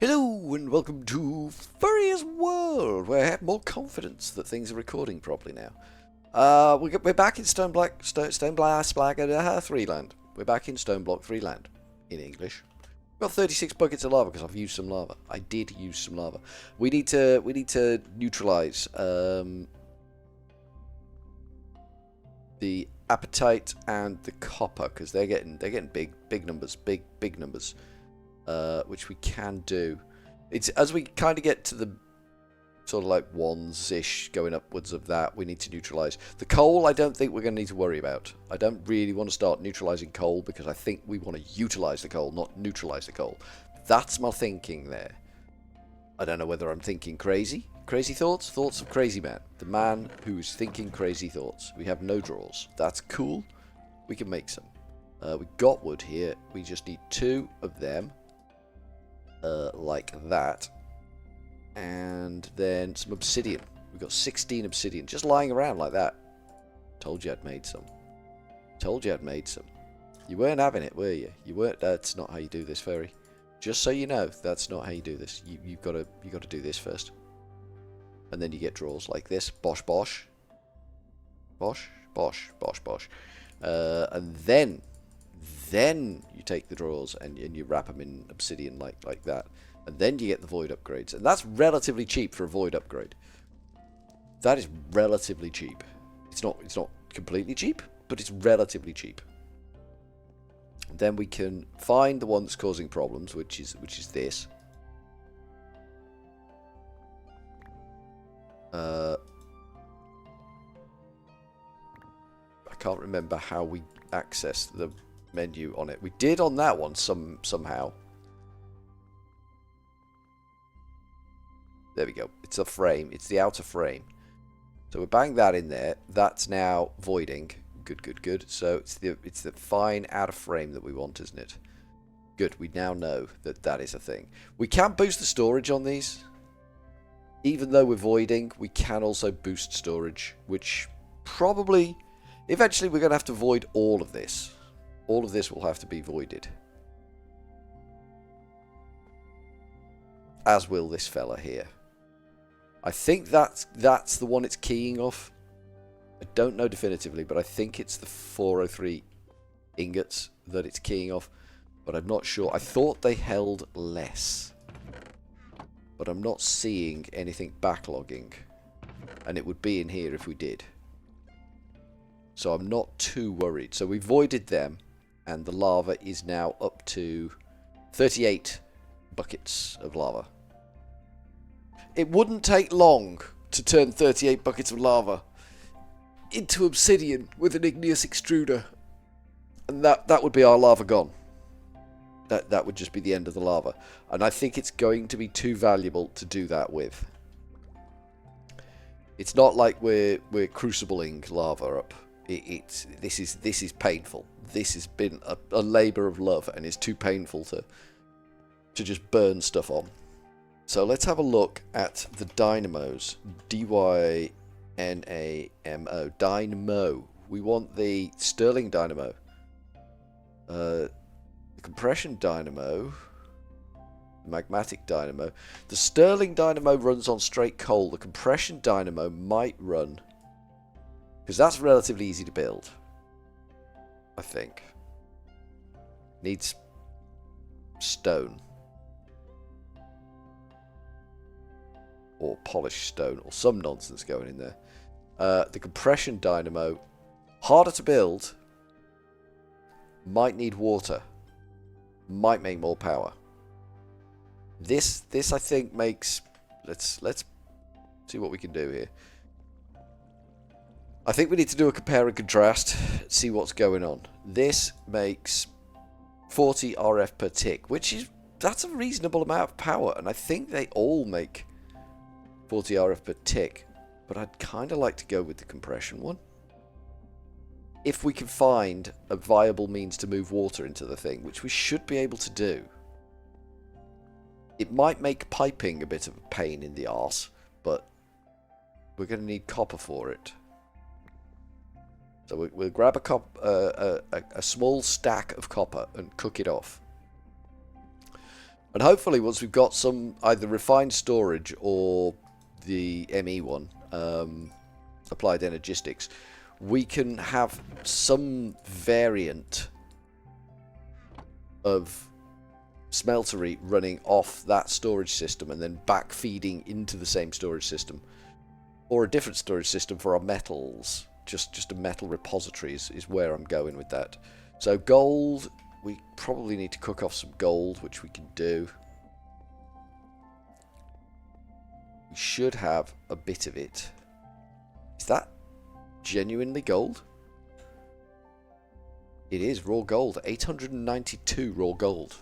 Hello and welcome to Furryearsworld, where I have more confidence that things are recording properly now. We're back in Stone Block 3 land. We're back in Stone Block 3 land, in English. We've got 36 buckets of lava because I've used some lava. I did use some lava. We need to neutralize the appetite and the copper because they're getting big numbers, big numbers. Which we can do. It's as we kind of get to the sort of like ones-ish going upwards of that, we need to neutralize. The coal, I don't think we're going to need to worry about. I don't really want to start neutralizing coal because I think we want to utilize the coal, not neutralize the coal. That's my thinking there. I don't know whether I'm thinking crazy. Crazy thoughts? Thoughts of crazy man. The man who's thinking crazy thoughts. We have no drawers. That's cool. We can make some. We got wood here. We just need 2 of them. Like that, and then some obsidian. We've got 16 obsidian just lying around like that. Told you I'd made some. Told you I'd made some. You weren't having it, were you? You weren't. That's not how you do this, Furry. Just so you know, that's not how you do this. You've got to do this first, and then you get drawers like this. Bosh bosh, bosh bosh bosh bosh, and then you take the drawers and you wrap them in obsidian like that, and then you get the void upgrades, and that's relatively cheap for a void upgrade. That is relatively cheap. It's not completely cheap, but it's relatively cheap. Then we can find the one that's causing problems, which is this. I can't remember how we access the menu on it. We did on that one somehow. There we go. It's a frame. It's the outer frame. So we bang that in there. That's now voiding. Good. So it's the fine outer frame that we want, isn't it? Good. We now know that is a thing. We can boost the storage on these. Even though we're voiding, we can also boost storage, which probably eventually we're going to have to void all of this. All of this will have to be voided. As will this fella here. I think that's the one it's keying off. I don't know definitively, but I think it's the 403 ingots that it's keying off. But I'm not sure. I thought they held less. But I'm not seeing anything backlogging. And it would be in here if we did. So I'm not too worried. So we voided them. And the lava is now up to 38 buckets of lava. It wouldn't take long to turn 38 buckets of lava into obsidian with an igneous extruder. And that would be our lava gone. That would just be the end of the lava. And I think it's going to be too valuable to do that with. It's not like we're crucibling lava up. This is painful. This has been a labour of love, and it's too painful to just burn stuff on. So let's have a look at the dynamos. D-Y-N-A-M-O. Dynamo. We want the Stirling dynamo. The compression dynamo. Magmatic dynamo. The Stirling dynamo runs on straight coal. The compression dynamo might run, because that's relatively easy to build, I think. Needs stone. Or polished stone. Or some nonsense going in there. The compression dynamo. Harder to build. Might need water. Might make more power. This I think makes... Let's see what we can do here. I think we need to do a compare and contrast, see what's going on. This makes 40 RF per tick, that's a reasonable amount of power, and I think they all make 40 RF per tick, but I'd kind of like to go with the compression one. If we can find a viable means to move water into the thing, which we should be able to do. It might make piping a bit of a pain in the arse, but we're going to need copper for it. So we'll grab a small stack of copper and cook it off. And hopefully once we've got some either refined storage or the ME one, applied energistics, we can have some variant of smeltery running off that storage system and then back feeding into the same storage system. Or a different storage system for our metals. Just a metal repository is where I'm going with that. So gold, we probably need to cook off some gold, which we can do. We should have a bit of it. Is that genuinely gold? It is raw gold. 892 raw gold.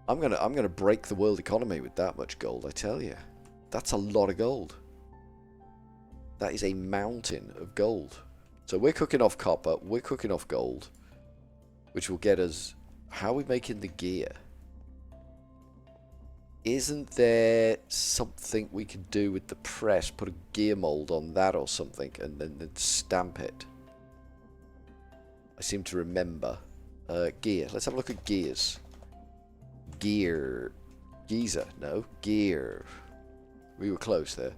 I'm gonna break the world economy with that much gold, I tell you. That's a lot of gold. That is a mountain of gold. So we're cooking off copper, we're cooking off gold, which will get us... How are we making the gear? Isn't there something we can do with the press? Put a gear mold on that or something and then stamp it. I seem to remember. Gear. Let's have a look at gears. Gear. Geezer. No. Gear. We were close there.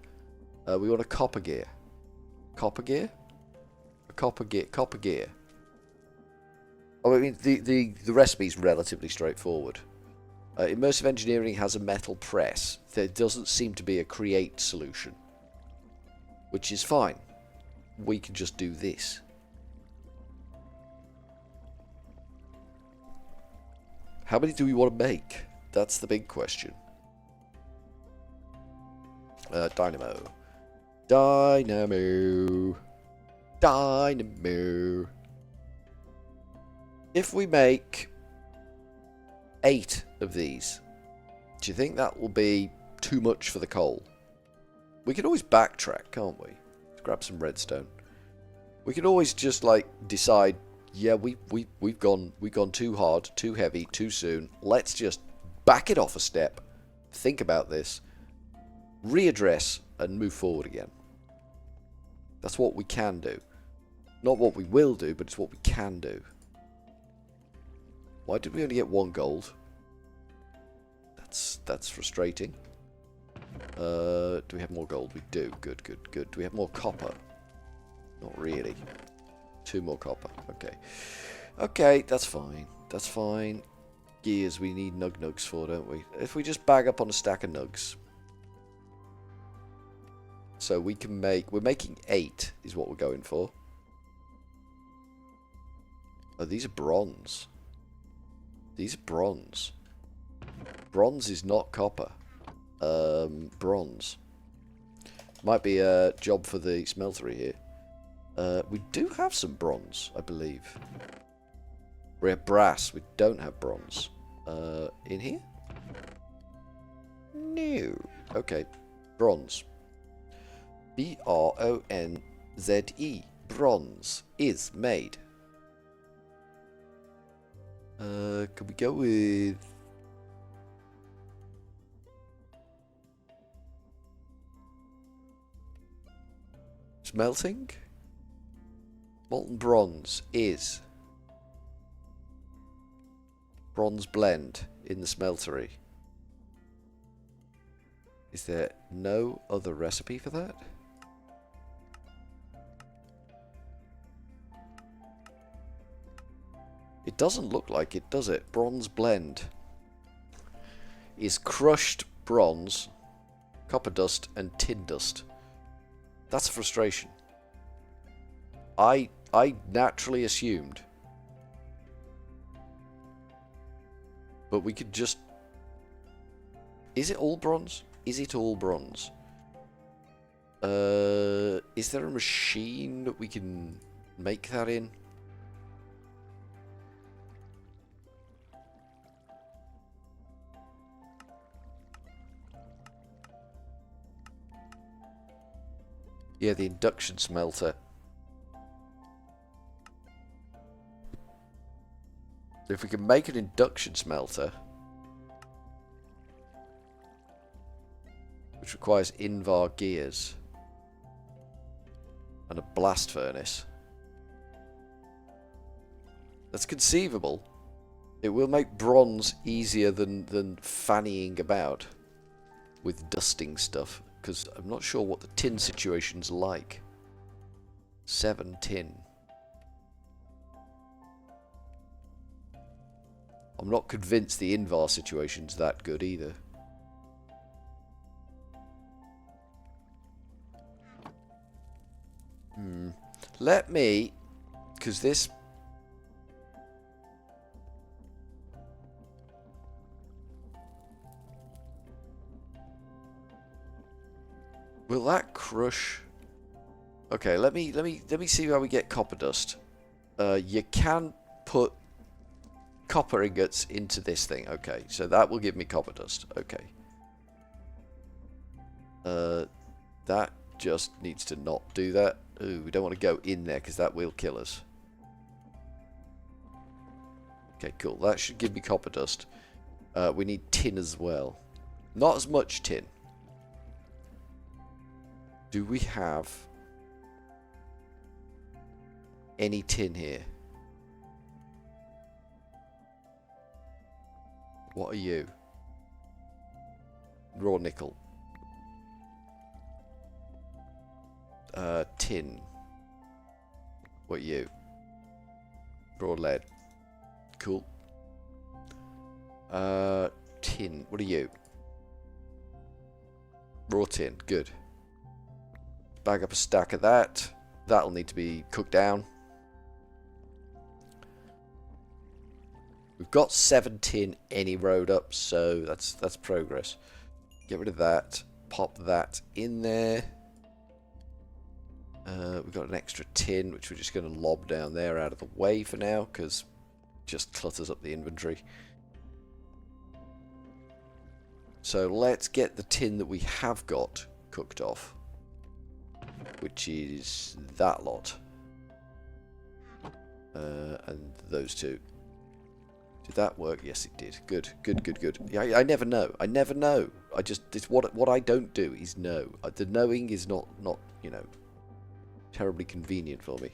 We want a copper gear. Copper gear? A copper gear. Copper gear. Oh, I mean, the recipe's relatively straightforward. Immersive engineering has a metal press. There doesn't seem to be a create solution. Which is fine. We can just do this. How many do we want to make? That's the big question. Dynamo. Dynamo. Dynamo. If we make 8 of these, do you think that will be too much for the coal? We can always backtrack, can't we? Let's grab some redstone. We can always just like decide, yeah, we've gone too hard, too heavy, too soon. Let's just back it off a step. Think about this. Readdress and move forward again. That's what we can do. Not what we will do, but it's what we can do. Why did we only get 1 gold? That's frustrating. Do we have more gold? We do. Good, good, good. Do we have more copper? Not really. 2 more copper. Okay. Okay, that's fine. That's fine. Gears we need nugs for, don't we? If we just bag up on a stack of nugs. So we can make... We're making 8 is what we're going for. Oh, these are bronze. These are bronze. Bronze is not copper. Bronze. Might be a job for the smeltery here. We do have some bronze, I believe. We have brass. We don't have bronze. In here? No. Okay. Bronze. B-R-O-N-Z-E. Bronze is made. Could we go with... Smelting? Molten bronze is... Bronze blend in the smeltery. Is there no other recipe for that? It doesn't look like it, does it? Bronze blend is crushed bronze, copper dust, and tin dust. That's a frustration. I naturally assumed, but we could just... Is it all bronze? Is it all bronze? Is there a machine that we can make that in? Yeah, the induction smelter. If we can make an induction smelter, which requires Invar gears and a blast furnace, that's conceivable. It will make bronze easier than fannying about with dusting stuff, because I'm not sure what the tin situation's like. 7 tin. I'm not convinced the Invar situation's that good either. Let me, because this... Will that crush? Okay, let me see how we get copper dust. You can put copper ingots into this thing. Okay, so that will give me copper dust. Okay. That just needs to not do that. Ooh, we don't want to go in there because that will kill us. Okay, cool. That should give me copper dust. We need tin as well. Not as much tin. Do we have any tin here? What are you? Raw nickel. Tin. What are you? Raw lead. Cool. Tin. What are you? Raw tin. Good. Bag up a stack of that. That'll need to be cooked down. We've got 7 tin any road up, so that's progress. Get rid of that. Pop that in there. We've got an extra tin, which we're just going to lob down there out of the way for now, because it just clutters up the inventory. So let's get the tin that we have got cooked off, which is that lot. And those two. Did that work? Yes, it did. Good, good, good, good. Yeah, I never know. I never know. It's what I don't do is know. The knowing is not you know, terribly convenient for me.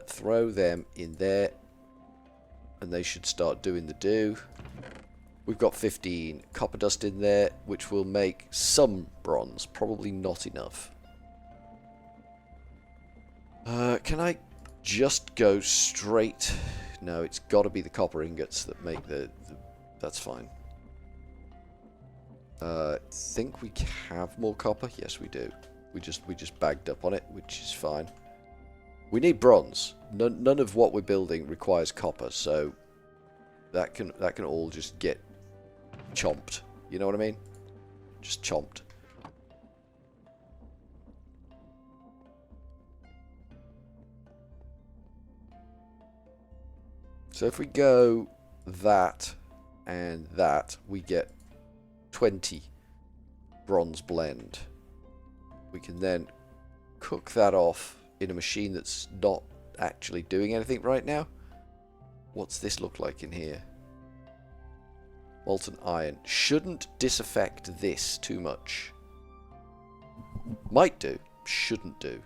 Throw them in there, and they should start doing the do. We've got 15 copper dust in there, which will make some bronze. Probably not enough. Can I just go straight? No, it's got to be the copper ingots that make the that's fine. I think we have more copper. Yes, we do. We just bagged up on it, which is fine. We need bronze. None of what we're building requires copper, so that can all just get chomped. You know what I mean? Just chomped. So if we go that and that, we get 20 bronze blend. We can then cook that off in a machine that's not actually doing anything right now. What's this look like in here? Molten iron. Shouldn't disaffect this too much. Might do. Shouldn't do.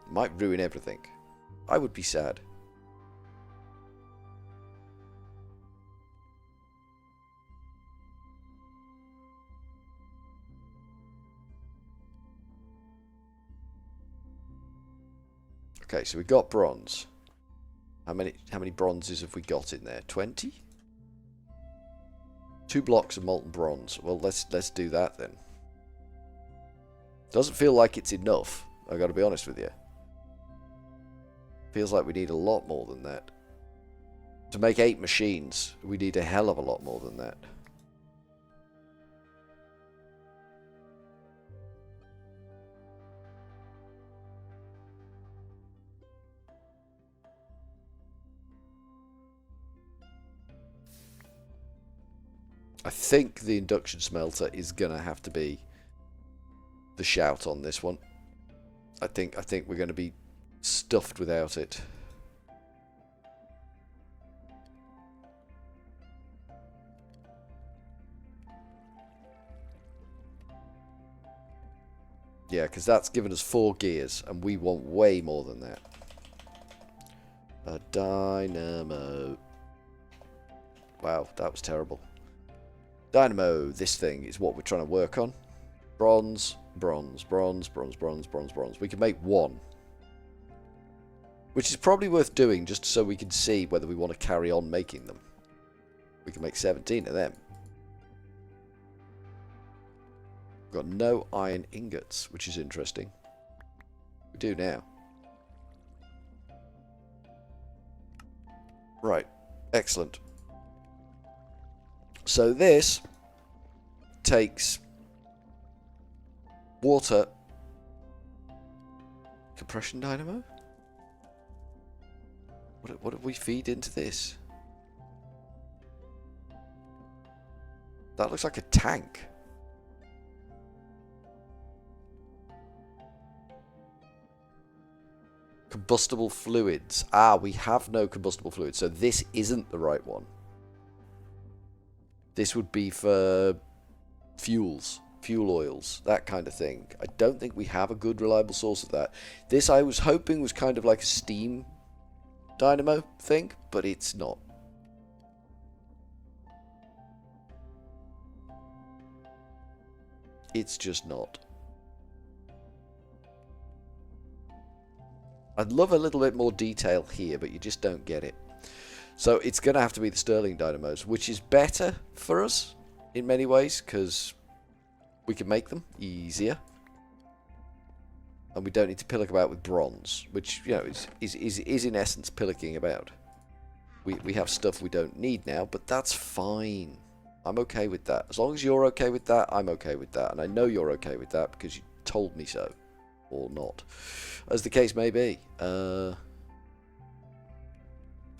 Might ruin everything. I would be sad. Okay, so we got bronze. How many bronzes have we got in there? 20? 2 blocks of molten bronze. Well, let's do that then. Doesn't feel like it's enough. I got to be honest with you. Feels like we need a lot more than that. To make 8 machines, we need a hell of a lot more than that. I think the induction smelter is gonna have to be the shout on this one. I think we're gonna be stuffed without it. Yeah, because that's given us 4 gears, and we want way more than that. A dynamo. Wow, that was terrible. Dynamo, this thing is what we're trying to work on. Bronze, bronze, bronze, bronze, bronze, bronze, bronze. We can make one. Which is probably worth doing just so we can see whether we want to carry on making them. We can make 17 of them. We've got no iron ingots, which is interesting. We do now. Right. Excellent. So this takes water. Compression dynamo? What do we feed into this? That looks like a tank. Combustible fluids. Ah, we have no combustible fluids, so this isn't the right one. This would be for fuels, fuel oils, that kind of thing. I don't think we have a good reliable source of that. This I was hoping was kind of like a steam dynamo thing, but it's not. It's just not. I'd love a little bit more detail here, but you just don't get it. So it's going to have to be the Stirling dynamos, which is better for us in many ways, because we can make them easier. And we don't need to pillock about with bronze, which, you know, is in essence pillocking about. We have stuff we don't need now, but that's fine. I'm okay with that. As long as you're okay with that, I'm okay with that. And I know you're okay with that because you told me so. Or not. As the case may be. We're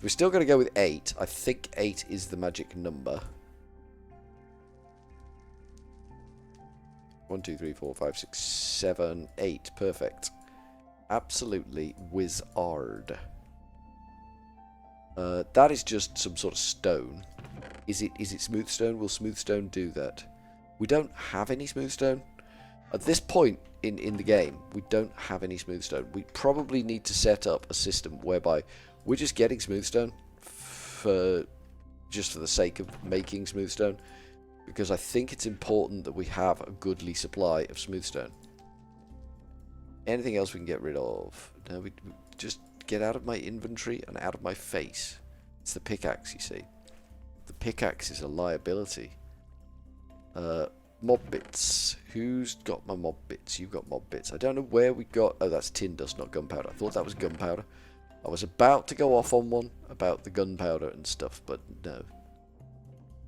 still going to go with 8. I think 8 is the magic number. 1, 2, 3, 4, 5, 6, 7, 8. Perfect. Absolutely wizard. That is just some sort of stone. Is it smooth stone? Will smooth stone do that? We don't have any smooth stone. At this point in the game, we don't have any smooth stone. We probably need to set up a system whereby we're just getting smooth stone just for the sake of making smooth stone, because I think it's important that we have a goodly supply of smooth stone. Anything else we can get rid of? No, we just get out of my inventory and out of my face. It's the pickaxe, you see. The pickaxe is a liability. Mob bits. Who's got my mob bits? You've got mob bits. I don't know where we got... Oh, that's tin dust, not gunpowder. I thought that was gunpowder. I was about to go off on one about the gunpowder and stuff, but no.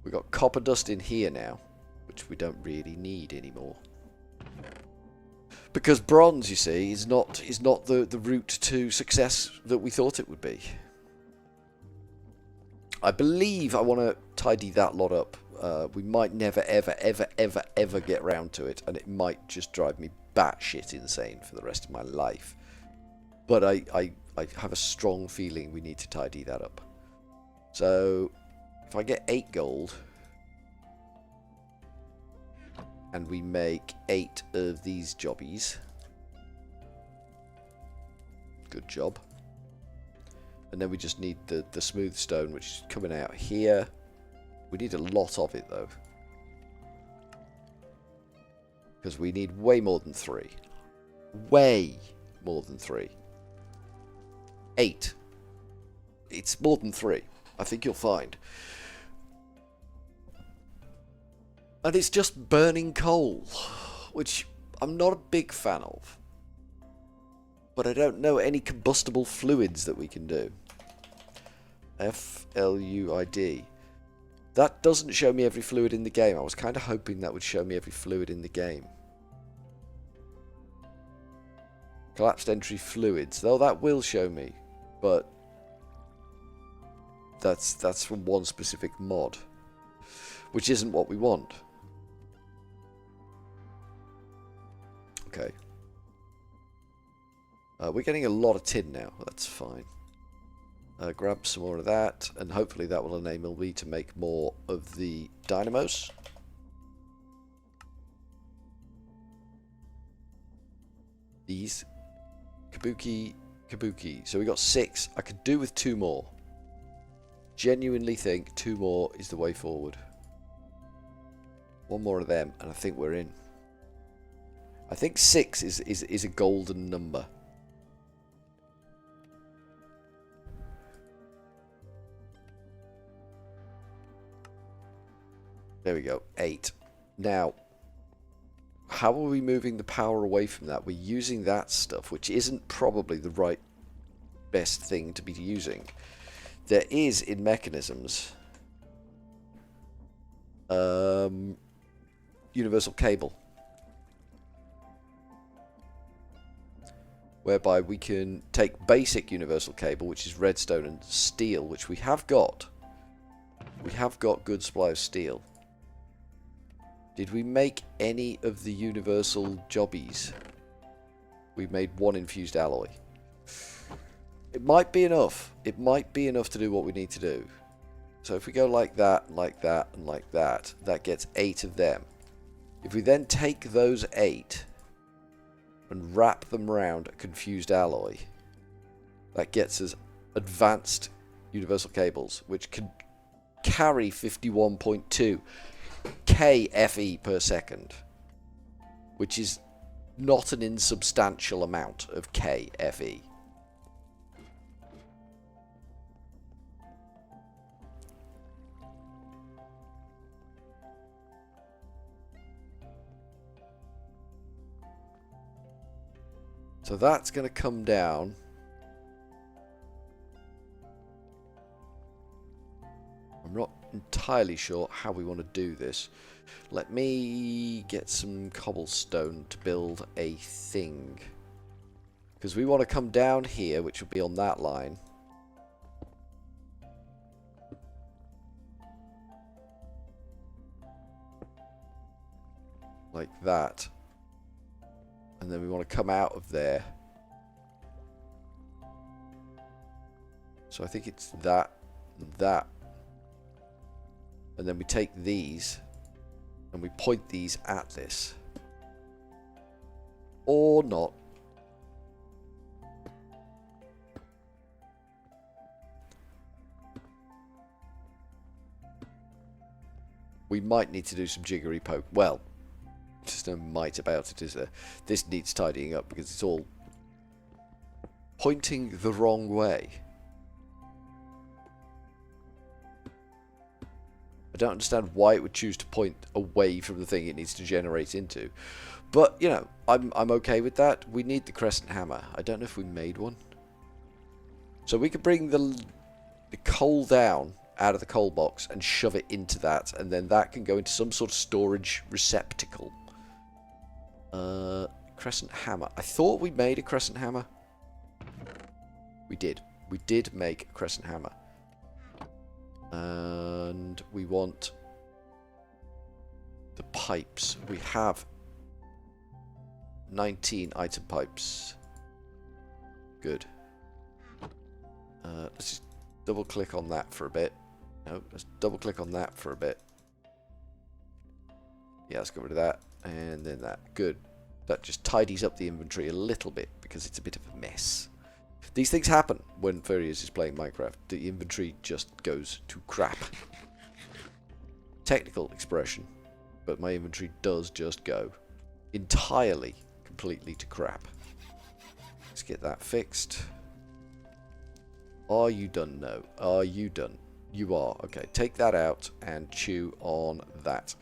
We got copper dust in here now, which we don't really need anymore. Because bronze, you see, is not the route to success that we thought it would be. I believe I want to tidy that lot up. We might never, ever get round to it, and it might just drive me batshit insane for the rest of my life. But I have a strong feeling we need to tidy that up. So, if I get 8 gold, and we make 8 of these jobbies, good job. And then we just need the smooth stone, which is coming out here. We need a lot of it, though. Because we need way more than 3. Way more than 3. 8. It's more than 3. I think you'll find. And it's just burning coal, which I'm not a big fan of. But I don't know any combustible fluids that we can do. FLUID. That doesn't show me every fluid in the game. I was kind of hoping that would show me every fluid in the game. Collapsed entry fluids. Though that will show me. But that's from one specific mod. Which isn't what we want. Okay. We're getting a lot of tin now. That's fine. Grab some more of that, and hopefully that will enable me to make more of the dynamos. These. Kabuki, Kabuki. So we got 6. I could do with 2 more. genuinely think 2 more is the way forward. 1 more of them, and I think we're in. I think 6 is a golden number. There we go, 8. Now, how are we moving the power away from that? We're using that stuff, which isn't probably the right best thing to be using. There is, in mechanisms, universal cable, whereby we can take basic universal cable, which is redstone and steel, which we have got. We have got good supply of steel. Did we make any of the universal jobbies? We made 1 infused alloy. It might be enough. It might be enough to do what we need to do. So if we go like that, like that, and like that, that gets 8 of them. If we then take those 8 and wrap them around a confused alloy, that gets us advanced universal cables, which can carry 51.2 kFE per second, which is not an insubstantial amount of kFE. So that's going to come down. I'm not entirely sure how we want to do this. Let me get some cobblestone to build a thing. Because we want to come down here, which will be on that line. Like that. And then we want to come out of there. So I think it's that and that. And then we take these and we point these at this. Or not. We might need to do some jiggery poke. Well, there's no might about it, is there? This needs tidying up because it's all pointing the wrong way. I don't understand why it would choose to point away from the thing it needs to generate into. But, you know, I'm okay with that. We need the crescent hammer. I don't know if we made one. So we could bring the coal down out of the coal box and shove it into that, and then that can go into some sort of storage receptacle. Crescent hammer. I thought we made a crescent hammer. We did. We did make a crescent hammer. And we want the pipes. We have 19 item pipes. Good. Let's just double click on that for a bit. No, let's double click on that for a bit. Yeah, let's get rid of that. And then that. Good. That just tidies up the inventory a little bit because it's a bit of a mess. These things happen when Furryears is playing Minecraft. The inventory just goes to crap. Technical expression. But my inventory does just go entirely, completely to crap. Let's get that fixed. Are you done? No. Are you done? You are. Okay, take that out and chew on that.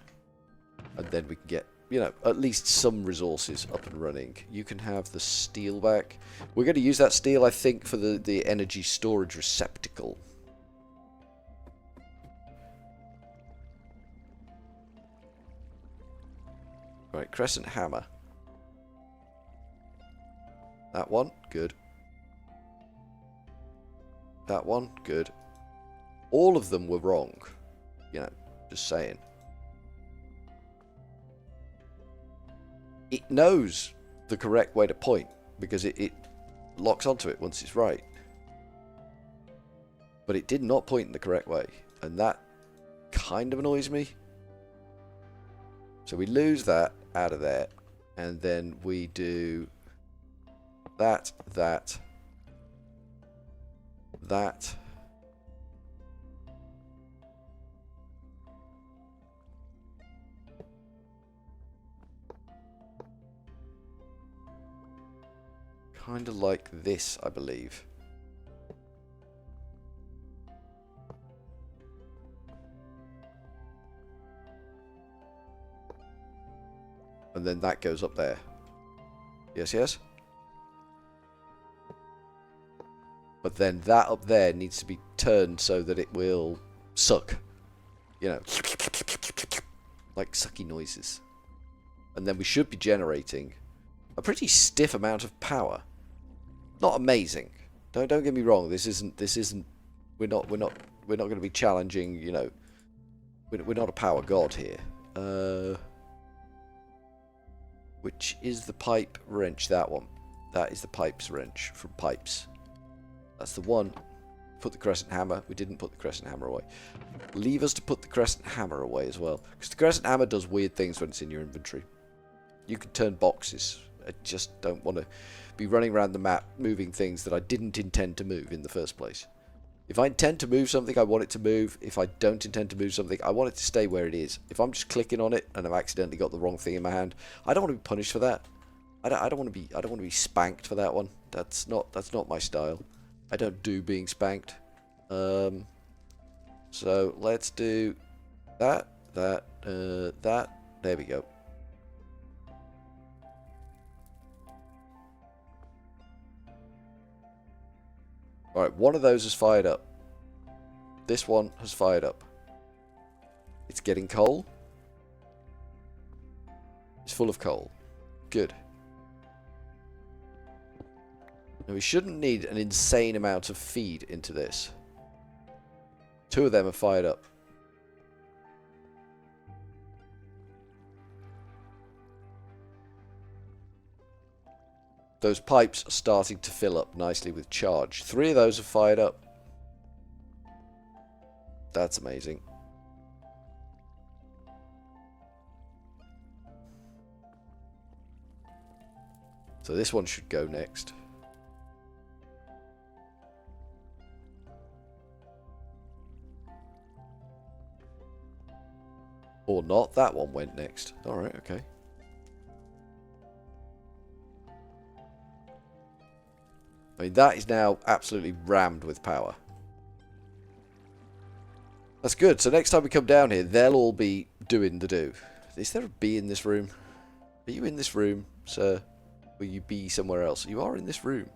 And then we can get, you know, at least some resources up and running. You can have the steel back. We're going to use that steel, I think, for the energy storage receptacle. Right, crescent hammer. That one, good. That one, good. All of them were wrong. You know, just saying. It knows the correct way to point because it locks onto it once it's right. But it did not point in the correct way, and that kind of annoys me. So we lose that out of there, and then we do that, that, kind of like this, I believe. And then that goes up there. Yes, yes? But then that up there needs to be turned so that it will suck. You know. Like sucky noises. And then we should be generating a pretty stiff amount of power. Not amazing. Don't get me wrong. This isn't we're not going to be challenging, you know. We're not a power god here. Which is the pipe wrench? That one. That is the pipes wrench from pipes. That's the one. Put the crescent hammer. We didn't put the crescent hammer away. Leave us to put the crescent hammer away as well. Because the crescent hammer does weird things when it's in your inventory. You can turn boxes. I just don't want to be running around the map moving things that I didn't intend to move in the first place. If I intend to move something, I want it to move. If I don't intend to move something, I want it to stay where it is. If I'm just clicking on it and I've accidentally got the wrong thing in my hand, I don't want to be punished for that. I don't want to be spanked for that one. That's not my style. I don't do being spanked. So let's do that. There we go. Alright, one of those is fired up. This one has fired up. It's getting coal. It's full of coal. Good. Now we shouldn't need an insane amount of feed into this. Two of them are fired up. Those pipes are starting to fill up nicely with charge. 3 of those are fired up. That's amazing. So this one should go next. Or not. That one went next. Alright, okay. I mean, that is now absolutely rammed with power. That's good. So next time we come down here, they'll all be doing the do. Is there a bee in this room? Are you in this room, sir? Will you be somewhere else? You are in this room.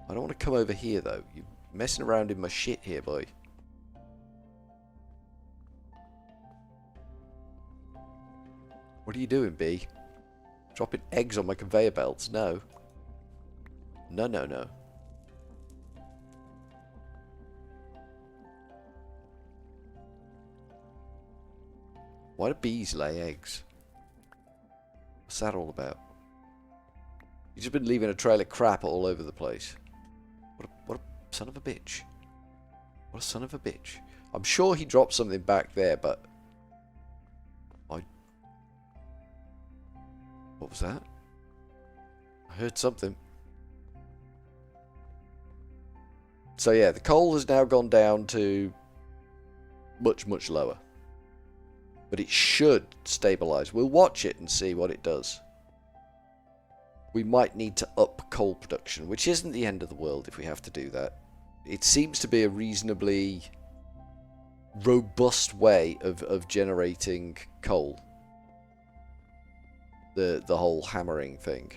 I don't want to come over here, though. You're messing around in my shit here, boy. What are you doing, bee? Dropping eggs on my conveyor belts? No. No, no, no. Why do bees lay eggs? What's that all about? You've just been leaving a trail of crap all over the place. What a son of a bitch. What a son of a bitch. I'm sure he dropped something back there, but... What was that? I heard something. So yeah, the coal has now gone down to much, much lower. But it should stabilize. We'll watch it and see what it does. We might need to up coal production, which isn't the end of the world if we have to do that. It seems to be a reasonably robust way of generating coal. The whole hammering thing.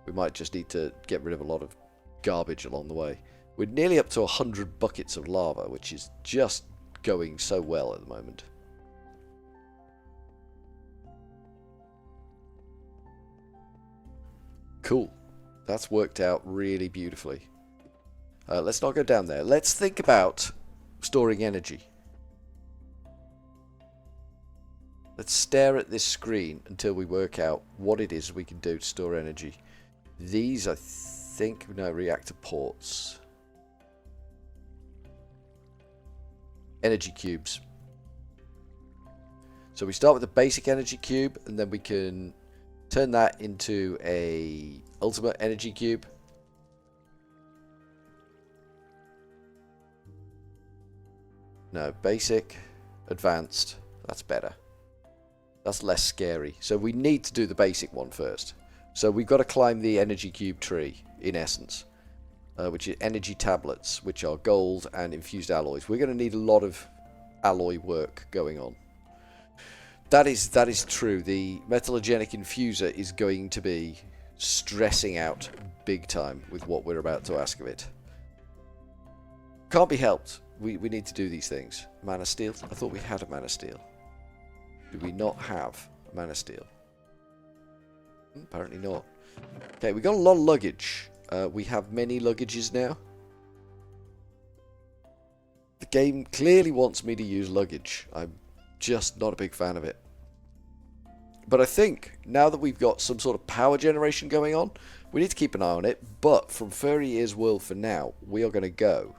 We might just need to get rid of a lot of garbage along the way. We're nearly up to 100 buckets of lava, which is just going so well at the moment. Cool. That's worked out really beautifully. Let's not go down there. Let's think about storing energy. Let's stare at this screen until we work out what it is we can do to store energy. These, I think, no, reactor ports. Energy cubes. So we start with a basic energy cube, and then we can turn that into a ultimate energy cube. No, basic, advanced. That's better. That's less scary. So we need to do the basic one first. So we've got to climb the energy cube tree, in essence, which is energy tablets, which are gold and infused alloys. We're going to need a lot of alloy work going on. That is true. The metallogenic infuser is going to be stressing out big time with what we're about to ask of it. Can't be helped. We need to do these things. Mana steel? I thought we had a mana steel. Do we not have a mana steel? Apparently not. Okay, we got a lot of luggage. We have many luggages now. The game clearly wants me to use luggage. I'm just not a big fan of it. But I think now that we've got some sort of power generation going on, we need to keep an eye on it. But from Furryearsworld for now, we are going to go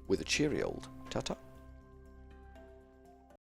with a cheery old ta-ta.